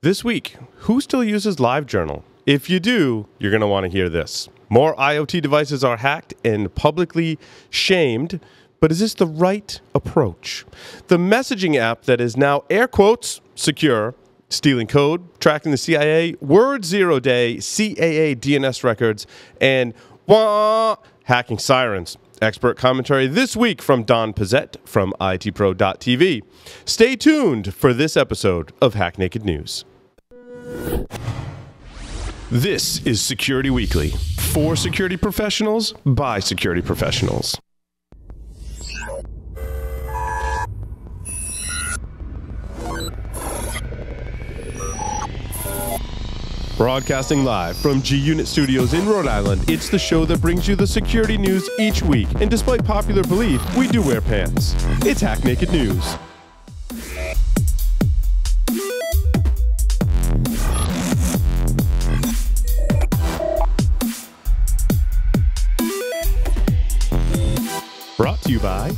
This week, who still uses LiveJournal? If you do, you're going to want to hear this. More IoT devices are hacked and publicly shamed, but is this the right approach? The messaging app that is now, air quotes, secure, stealing code, tracking the CIA, Word 0 Day, CAA DNS records, and hacking sirens. Expert commentary this week from Don Pezet from itpro.tv. Stay tuned for this episode of Hack Naked News. This is Security Weekly, for security professionals, by security professionals. Broadcasting live from G-Unit Studios in Rhode Island, it's the show that brings you the security news each week. And despite popular belief, we do wear pants. It's Hack Naked News. Brought to you by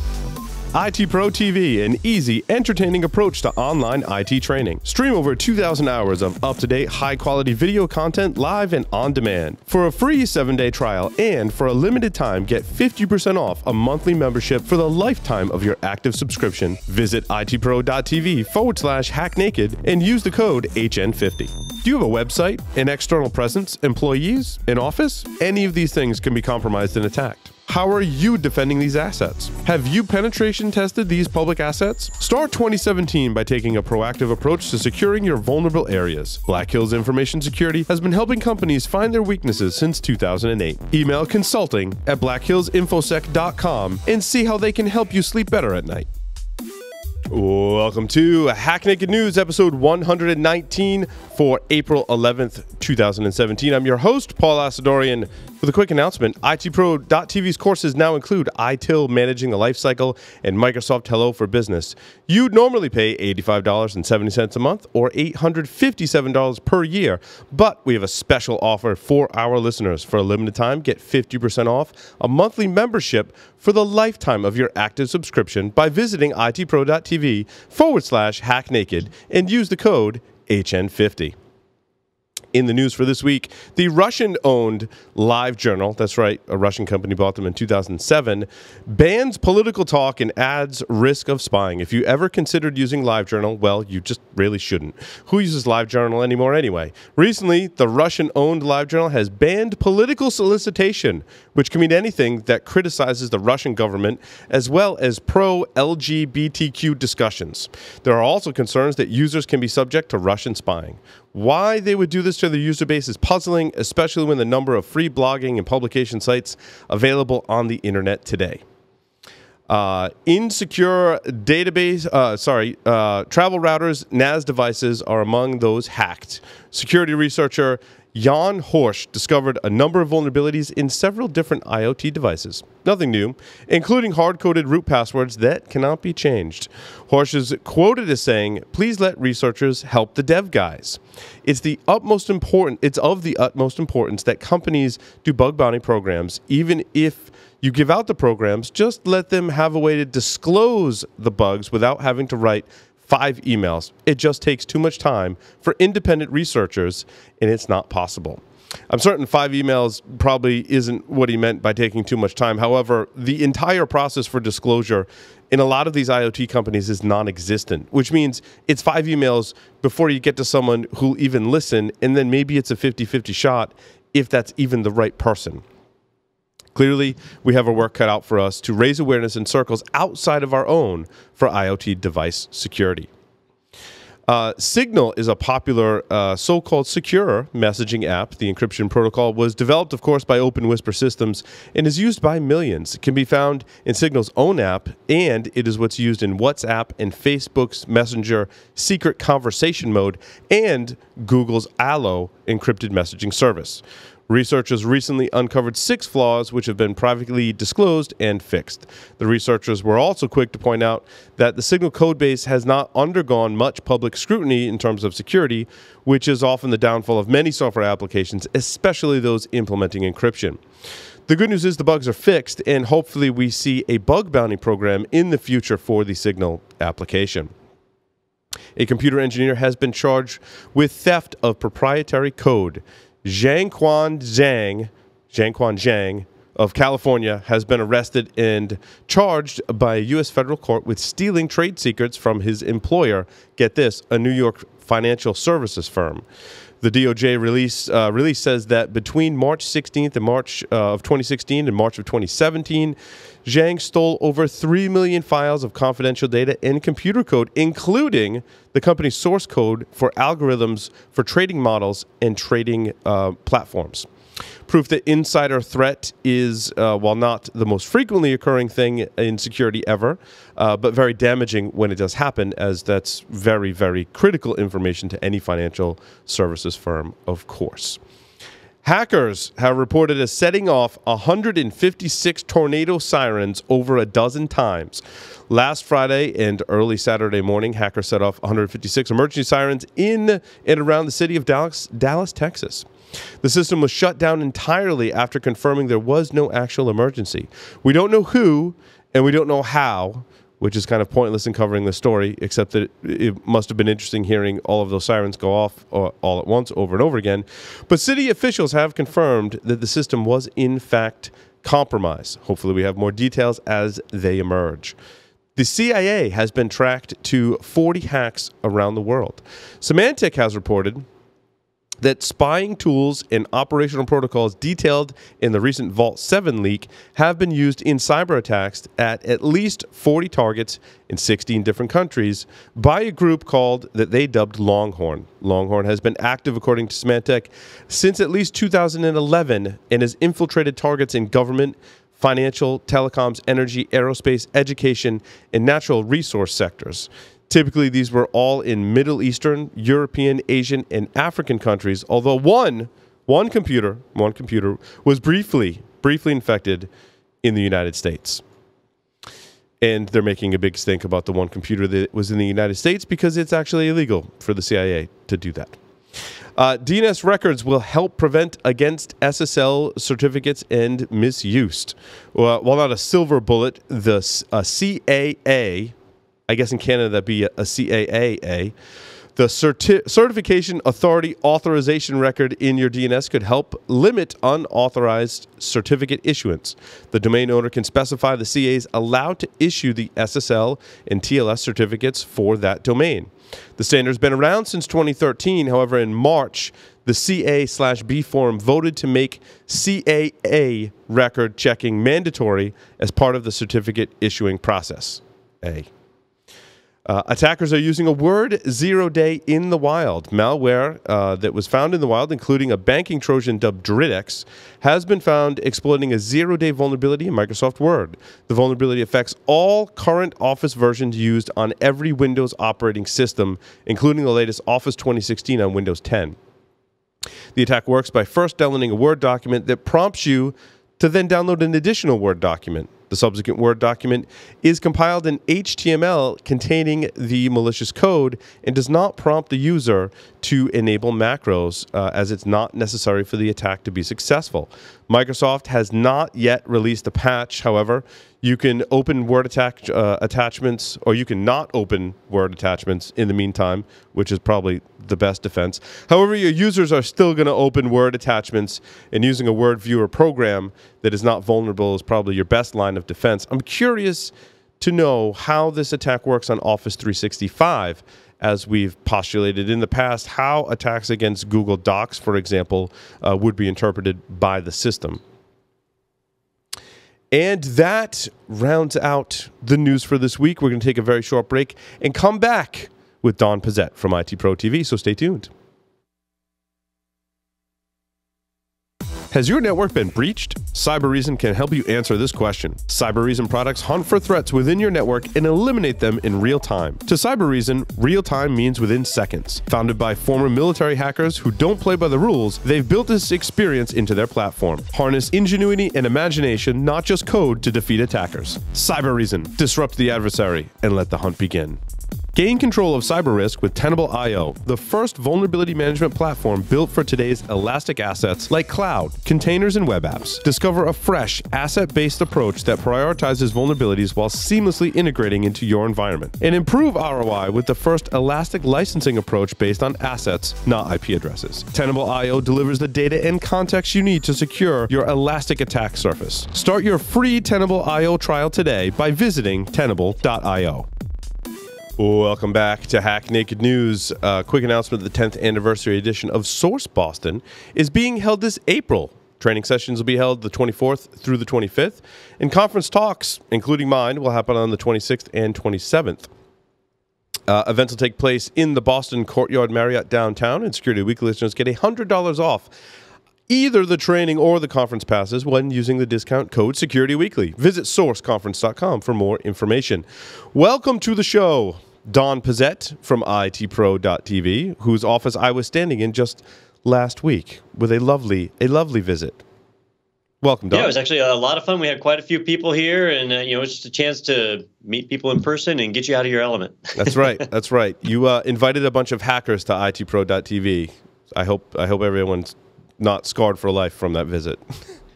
IT Pro TV, an easy, entertaining approach to online IT training. Stream over 2,000 hours of up-to-date, high-quality video content live and on demand. For a free 7-day trial and for a limited time, get 50% off a monthly membership for the lifetime of your active subscription. Visit itpro.tv/hacknaked and use the code HN50. Do you have a website, an external presence, employees, an office? Any of these things can be compromised and attacked. How are you defending these assets? Have you penetration tested these public assets? Start 2017 by taking a proactive approach to securing your vulnerable areas. Black Hills Information Security has been helping companies find their weaknesses since 2008. Email consulting@blackhillsinfosec.com and see how they can help you sleep better at night. Welcome to Hack Naked News, episode 119 for April 11th, 2017. I'm your host, Paul Asadorian. With a quick announcement, itpro.tv's courses now include ITIL Managing the Lifecycle and Microsoft Hello for Business. You'd normally pay $85.70 a month or $857 per year, but we have a special offer for our listeners. For a limited time, get 50% off a monthly membership for the lifetime of your active subscription by visiting itpro.tv/hacknaked and use the code HN50. In the news for this week, the Russian-owned LiveJournal, that's right, a Russian company bought them in 2007, bans political talk and adds risk of spying. If you ever considered using LiveJournal, well, you just really shouldn't. Who uses LiveJournal anymore anyway? Recently, the Russian-owned LiveJournal has banned political solicitation, which can mean anything that criticizes the Russian government, as well as pro-LGBTQ discussions. There are also concerns that users can be subject to Russian spying. Why they would do this to their user base is puzzling, especially when the number of free blogging and publication sites available on the internet today. Insecure database, travel routers, NAS devices are among those hacked. Security researcher Jan Horsch discovered a number of vulnerabilities in several different IoT devices. Nothing new, including hard-coded root passwords that cannot be changed. Horsch is quoted as saying, "Please let researchers help the dev guys." It's of the utmost importance that companies do bug bounty programs. Even if you give out the programs, just let them have a way to disclose the bugs without having to write 5 emails. It just takes too much time for independent researchers, and it's not possible. I'm certain 5 emails probably isn't what he meant by taking too much time. However, the entire process for disclosure in a lot of these IoT companies is non-existent, which means it's 5 emails before you get to someone who'll even listen, and then maybe it's a 50-50 shot if that's even the right person. Clearly, we have our work cut out for us to raise awareness in circles outside of our own for IoT device security. Signal is a popular so-called secure messaging app. The encryption protocol was developed, of course, by Open Whisper Systems and is used by millions. It can be found in Signal's own app, and it is what's used in WhatsApp and Facebook's Messenger secret conversation mode and Google's Allo encrypted messaging service. Researchers recently uncovered 6 flaws which have been privately disclosed and fixed. The researchers were also quick to point out that the Signal codebase has not undergone much public scrutiny in terms of security, which is often the downfall of many software applications, especially those implementing encryption. The good news is the bugs are fixed, and hopefully we see a bug bounty program in the future for the Signal application. A computer engineer has been charged with theft of proprietary code. Jianquan Zhang of California has been arrested and charged by a U.S. federal court with stealing trade secrets from his employer. Get this, a New York financial services firm. The DOJ release says that between March 16th and March of 2016 and March of 2017, Zhang stole over 3 million files of confidential data and computer code, including the company's source code for algorithms for trading models and trading platforms. Proof that insider threat is, while not the most frequently occurring thing in security ever, but very damaging when it does happen, as that's very, very critical information to any financial services firm, of course. Hackers have reported as setting off 156 tornado sirens over a dozen times. Last Friday and early Saturday morning, hackers set off 156 emergency sirens in and around the city of Dallas, Texas. The system was shut down entirely after confirming there was no actual emergency. We don't know who, and we don't know how, which is kind of pointless in covering the story, except that it must have been interesting hearing all of those sirens go off all at once over and over again. But city officials have confirmed that the system was, in fact, compromised. Hopefully we have more details as they emerge. The CIA has been tracked to 40 hacks around the world. Symantec has reported that spying tools and operational protocols detailed in the recent Vault 7 leak have been used in cyber attacks at least 40 targets in 16 different countries by a group called that they dubbed Longhorn. Longhorn has been active, according to Symantec, since at least 2011 and has infiltrated targets in government, financial, telecoms, energy, aerospace, education, and natural resource sectors. Typically, these were all in Middle Eastern, European, Asian, and African countries, although one computer was briefly infected in the United States. And they're making a big stink about the one computer that was in the United States because it's actually illegal for the CIA to do that. DNS records will help prevent against SSL certificates and misuse. While not a silver bullet, the CAA, I guess in Canada that'd be a CAAA. The Certification Authority Authorization record in your DNS could help limit unauthorized certificate issuance. The domain owner can specify the CA is allowed to issue the SSL and TLS certificates for that domain. The standard's been around since 2013. However, in March, the CA/B forum voted to make CAA record checking mandatory as part of the certificate issuing process. Attackers are using a word 0-day in the wild. Malware that was found in the wild, including a banking Trojan dubbed Dridex, has been found exploiting a 0-day vulnerability in Microsoft Word. The vulnerability affects all current Office versions used on every Windows operating system, including the latest Office 2016 on Windows 10. The attack works by first downloading a Word document that prompts you to then download an additional Word document. The subsequent Word document is compiled in HTML containing the malicious code and does not prompt the user to enable macros, as it's not necessary for the attack to be successful. Microsoft has not yet released a patch. However, you can open Word attachments, or you can not open Word attachments in the meantime, which is probably the best defense. However, your users are still going to open Word attachments, and using a Word viewer program that is not vulnerable is probably your best line of defense. I'm curious to know how this attack works on Office 365, as we've postulated in the past, how attacks against Google Docs, for example, would be interpreted by the system. And that rounds out the news for this week. We're going to take a very short break and come back with Don Pezet from IT Pro TV, so stay tuned. Has your network been breached? Cybereason can help you answer this question. Cybereason products hunt for threats within your network and eliminate them in real time. To Cybereason, real time means within seconds. Founded by former military hackers who don't play by the rules, they've built this experience into their platform. Harness ingenuity and imagination, not just code, to defeat attackers. Cybereason. Disrupt the adversary and let the hunt begin. Gain control of cyber risk with Tenable.io, the first vulnerability management platform built for today's elastic assets like cloud, containers, and web apps. Discover a fresh, asset-based approach that prioritizes vulnerabilities while seamlessly integrating into your environment. And improve ROI with the first elastic licensing approach based on assets, not IP addresses. Tenable.io delivers the data and context you need to secure your elastic attack surface. Start your free Tenable.io trial today by visiting Tenable.io. Welcome back to Hack Naked News. Quick announcement: the 10th anniversary edition of Source Boston is being held this April. Training sessions will be held the 24th through the 25th, and conference talks, including mine, will happen on the 26th and 27th. Events will take place in the Boston Courtyard Marriott downtown, and Security Weekly listeners get $100 off either the training or the conference passes when using the discount code SecurityWeekly. Visit sourceconference.com for more information. Welcome to the show, Don Pezet from itpro.tv, whose office I was standing in just last week with a lovely visit. Welcome, Don. Yeah, it was actually a lot of fun. We had quite a few people here, and it's just a chance to meet people in person and get you out of your element. That's right. That's right. You invited a bunch of hackers to itpro.tv. I hope everyone's not scarred for life from that visit.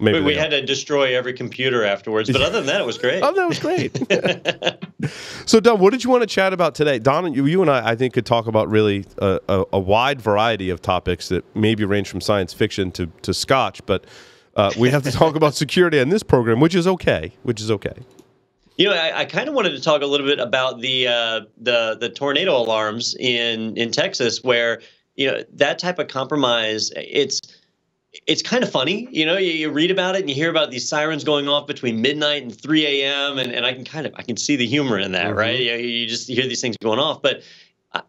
Maybe we had to destroy every computer afterwards, but other than that, it was great. Oh, that was great. So, Don, what did you want to chat about today? Don, you and I think, could talk about really a wide variety of topics that maybe range from science fiction to scotch, but we have to talk about security on this program, which is okay. I kind of wanted to talk a little bit about the tornado alarms in Texas, where that type of compromise, it's kind of funny. You read about it and you hear about these sirens going off between midnight and 3 a.m. and I can see the humor in that, mm-hmm. right? You just hear these things going off, but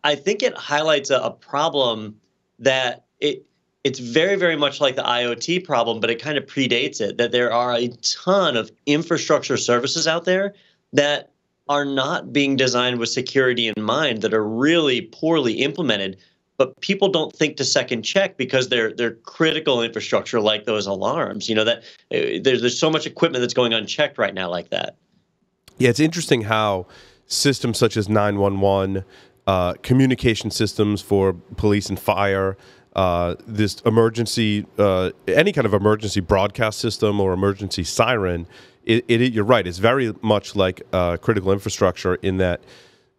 I think it highlights a problem that it's very, very much like the IoT problem, but it kind of predates it, that there are a ton of infrastructure services out there that are not being designed with security in mind, that are really poorly implemented. But people don't think to second check because they're critical infrastructure, like those alarms. That there's so much equipment that's going unchecked right now like that. Yeah, it's interesting how systems such as 911, communication systems for police and fire, this emergency, any kind of emergency broadcast system or emergency siren, you're right. It's very much like critical infrastructure in that.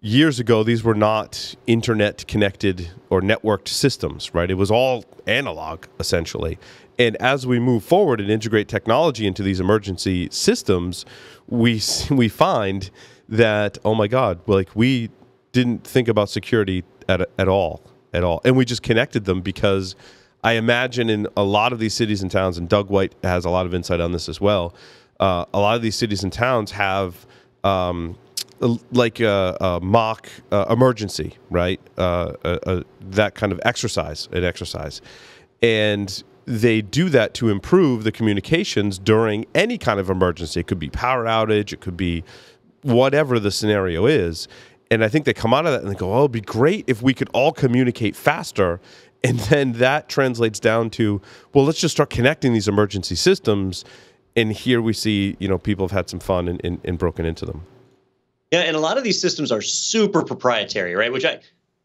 Years ago, these were not internet-connected or networked systems, right? It was all analog, essentially. And as we move forward and integrate technology into these emergency systems, we find that, oh my God, we didn't think about security at all. And we just connected them because I imagine in a lot of these cities and towns, and Doug White has a lot of insight on this as well, a lot of these cities and towns have like a mock emergency, right? That kind of exercise. And they do that to improve the communications during any kind of emergency. It could be power outage. It could be whatever the scenario is. And I think they come out of that and they go, oh, it'd be great if we could all communicate faster. And then that translates down to, well, let's just start connecting these emergency systems. And here we see, people have had some fun and broken into them. Yeah, and a lot of these systems are super proprietary, right? Which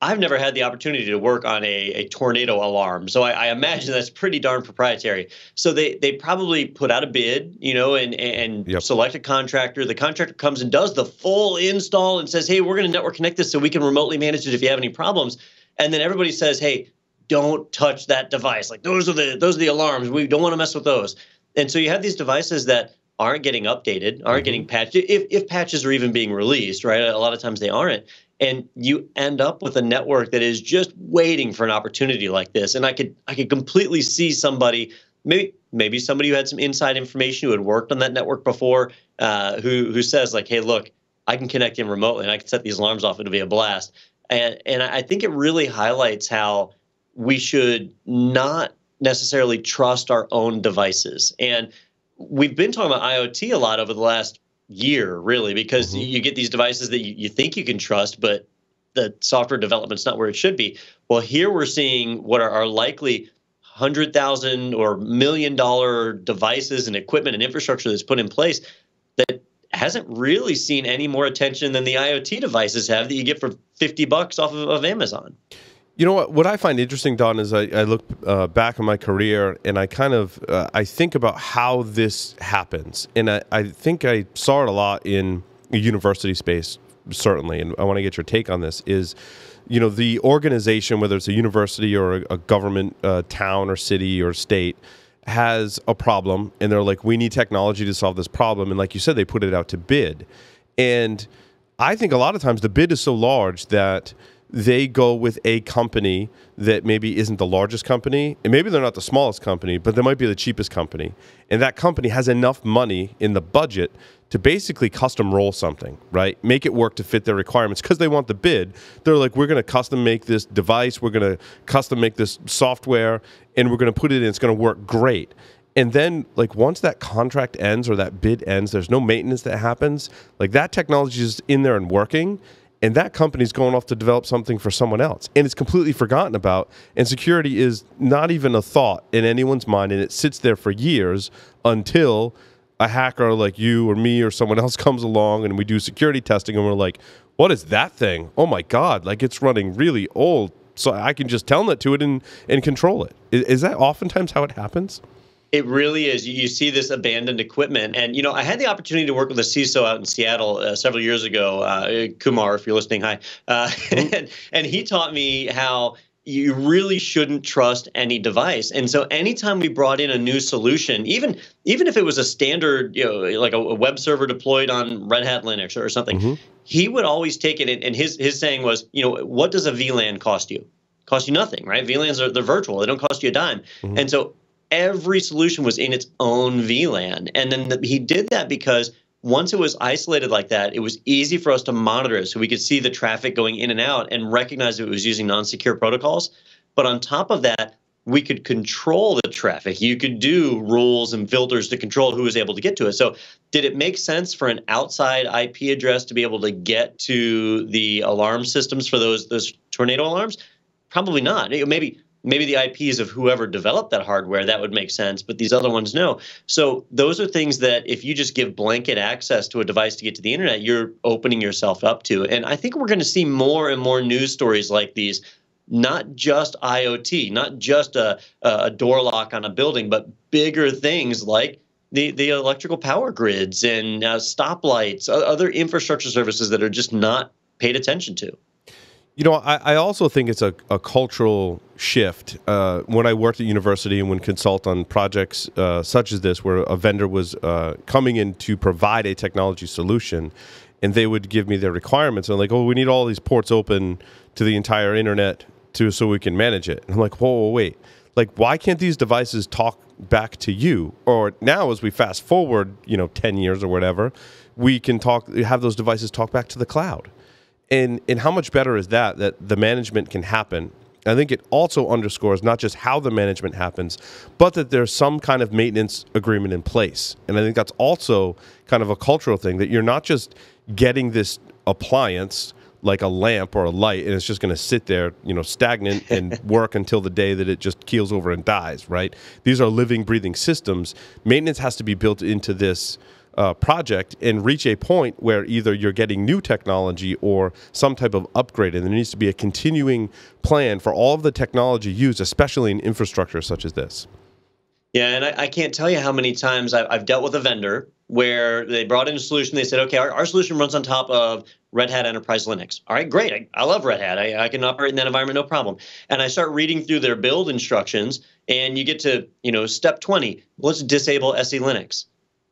I've never had the opportunity to work on a tornado alarm, so I imagine that's pretty darn proprietary. So they probably put out a bid, and yep. Select a contractor. The contractor comes and does the full install and says, hey, we're going to network connect this so we can remotely manage it if you have any problems. And then everybody says, hey, don't touch that device. Like those are the alarms. We don't want to mess with those. And so you have these devices that aren't getting updated, aren't mm-hmm. getting patched, if patches are even being released, right? A lot of times they aren't. And you end up with a network that is just waiting for an opportunity like this. And I could completely see somebody, maybe somebody who had some inside information, who had worked on that network before, who says like, hey, look, I can connect in remotely and I can set these alarms off. It'll be a blast. And I think it really highlights how we should not necessarily trust our own devices. And we've been talking about IoT a lot over the last year, really, because mm-hmm. you get these devices that you think you can trust, but the software development's not where it should be. Well, here we're seeing what are likely $100,000 or $1 million devices and equipment and infrastructure that's put in place that hasn't really seen any more attention than the IoT devices have that you get for $50 off of Amazon. You know what I find interesting, Don, is I look back on my career and I kind of I think about how this happens. And I think I saw it a lot in the university space, certainly. And I want to get your take on this is, the organization, whether it's a university or a government town or city or state, has a problem. And they're like, we need technology to solve this problem. And like you said, they put it out to bid. And I think a lot of times the bid is so large that they go with a company that maybe isn't the largest company, and maybe they're not the smallest company, but they might be the cheapest company. And that company has enough money in the budget to basically custom roll something, right? Make it work to fit their requirements because they want the bid. They're like, we're going to custom make this device, we're going to custom make this software, and we're going to put it in, it's going to work great. And then, like, once that contract ends or that bid ends, there's no maintenance that happens. Like, that technology is in there and working, and that company's going off to develop something for someone else. And it's completely forgotten about. And security is not even a thought in anyone's mind. And it sits there for years until a hacker like you or me or someone else comes along and we do security testing and we're like, what is that thing? Oh my God, like it's running really old. So I can just telnet to it and control it. Is that oftentimes how it happens? It really is. You see this abandoned equipment. And, I had the opportunity to work with a CISO out in Seattle several years ago, Kumar, if you're listening, hi. And he taught me how you really shouldn't trust any device. And so anytime we brought in a new solution, even if it was a standard, like a web server deployed on Red Hat Linux or something, he would always take it. And his saying was, what does a VLAN cost you? Cost you nothing, right? VLANs they're virtual. They don't cost you a dime. And so every solution was in its own VLAN. And then he did that because once it was isolated like that, it was easy for us to monitor it. So we could see the traffic going in and out and recognize it was using non-secure protocols. But on top of that, we could control the traffic. You could do rules and filters to control who was able to get to it. So did it make sense for an outside IP address to be able to get to the alarm systems for those tornado alarms? Probably not. Maybe the IPs of whoever developed that hardware, that would make sense, but these other ones, no. So those are things that if you just give blanket access to a device to get to the internet, you're opening yourself up to. And I think we're going to see more and more news stories like these, not just IoT, not just a door lock on a building, but bigger things like the electrical power grids and stoplights, other infrastructure services that are just not paid attention to. I also think it's a cultural shift. When I worked at university and would consult on projects such as this, where a vendor was coming in to provide a technology solution, and they would give me their requirements, and like, oh, we need all these ports open to the entire internet so we can manage it. And I'm like, whoa, wait. Like, why can't these devices talk back to you? Or now, as we fast forward, 10 years or whatever, we can have those devices talk back to the cloud. And how much better is that the management can happen? I think it also underscores not just how the management happens, but that there's some kind of maintenance agreement in place. And I think that's also kind of a cultural thing, that you're not just getting this appliance like a lamp or a light, and it's just going to sit there, stagnant and work until the day that it just keels over and dies, right? These are living, breathing systems. Maintenance has to be built into this project and reach a point where either you're getting new technology or some type of upgrade, and there needs to be a continuing plan for all of the technology used, especially in infrastructure such as this. Yeah, and I can't tell you how many times I've dealt with a vendor where they brought in a solution. They said, okay, our solution runs on top of Red Hat Enterprise Linux. All right, great. I love Red Hat. I can operate in that environment, no problem. And I start reading through their build instructions, and you get to step 20. Let's disable SE Linux.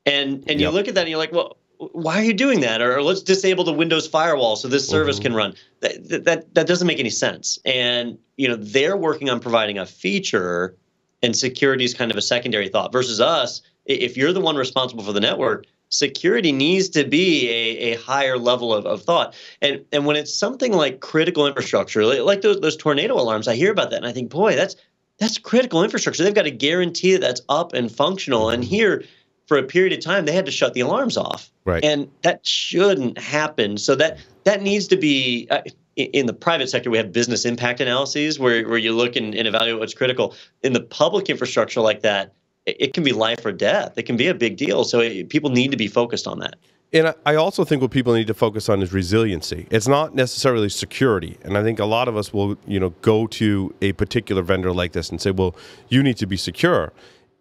And you look at that and you're like, well, why are you doing that? Or let's disable the Windows firewall so this service can run. That doesn't make any sense. And they're working on providing a feature, and security is kind of a secondary thought. Versus us, if you're the one responsible for the network, security needs to be a higher level of thought. And when it's something like critical infrastructure, like those tornado alarms, I hear about that and I think, boy, that's critical infrastructure. They've got to guarantee that that's up and functional. And here, for a period of time, they had to shut the alarms off. Right. And that shouldn't happen. So that needs to be in the private sector, we have business impact analyses where you look and evaluate what's critical. In the public infrastructure like that, it can be life or death. It can be a big deal. So people need to be focused on that. And I also think what people need to focus on is resiliency. It's not necessarily security. And I think a lot of us will, go to a particular vendor like this and say, well, you need to be secure.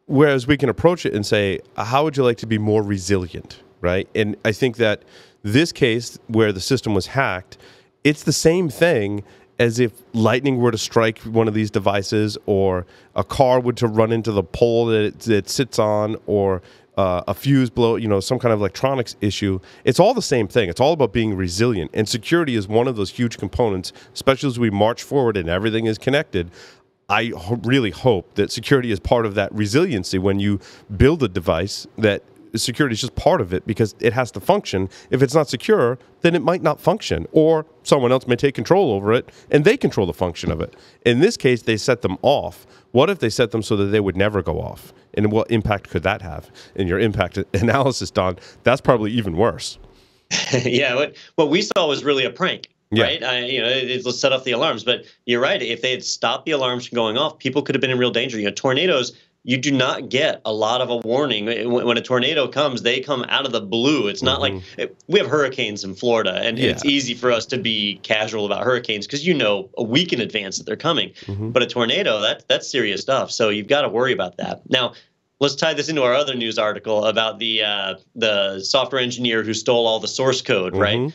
Whereas we can approach it and say, how would you like to be more resilient, right? And I think that this case where the system was hacked, it's the same thing as if lightning were to strike one of these devices, or a car would to run into the pole that it sits on, or a fuse blow, some kind of electronics issue. It's all the same thing. It's all about being resilient. And security is one of those huge components, especially as we march forward and everything is connected. I really hope that security is part of that resiliency when you build a device, that security is just part of it, because it has to function. If it's not secure, then it might not function, or someone else may take control over it and they control the function of it. In this case, they set them off. What if they set them so that they would never go off? And what impact could that have? In your impact analysis, Don, that's probably even worse. Yeah, what we saw was really a prank. Yeah. Right. Let's set off the alarms. But you're right. If they had stopped the alarms from going off, people could have been in real danger. Tornadoes, you do not get a lot of a warning. When a tornado comes, they come out of the blue. It's not like we have hurricanes in Florida, and it's easy for us to be casual about hurricanes because a week in advance that they're coming. But a tornado, that's serious stuff. So you've got to worry about that. Now, let's tie this into our other news article about the software engineer who stole all the source code, right?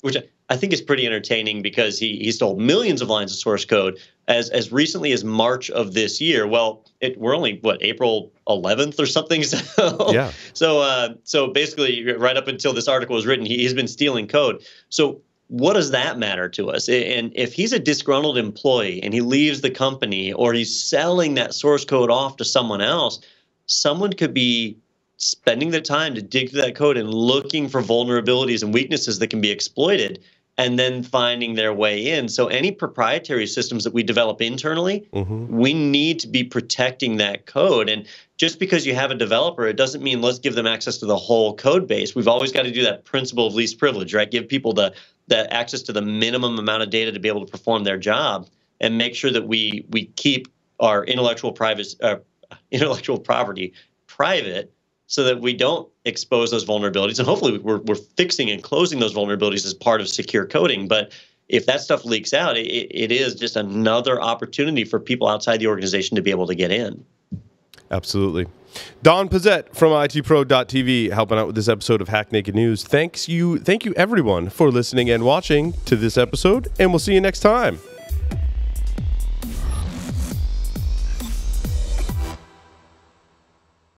Which I think is pretty entertaining, because he stole millions of lines of source code as recently as March of this year. Well, we're only April 11th or something. So basically, right up until this article was written, he's been stealing code. So what does that matter to us? And if he's a disgruntled employee and he leaves the company, or he's selling that source code off to someone else, someone could be spending the time to dig through that code and looking for vulnerabilities and weaknesses that can be exploited, and then finding their way in. So any proprietary systems that we develop internally, we need to be protecting that code. And just because you have a developer, it doesn't mean let's give them access to the whole code base. We've always got to do that principle of least privilege, right? Give people the access to the minimum amount of data to be able to perform their job, and make sure that we keep our intellectual property private, so that we don't expose those vulnerabilities. And hopefully we're fixing and closing those vulnerabilities as part of secure coding. But if that stuff leaks out, it is just another opportunity for people outside the organization to be able to get in. Absolutely. Don Pezet from itpro.tv helping out with this episode of Hack Naked News. Thank you everyone for listening and watching to this episode, and we'll see you next time.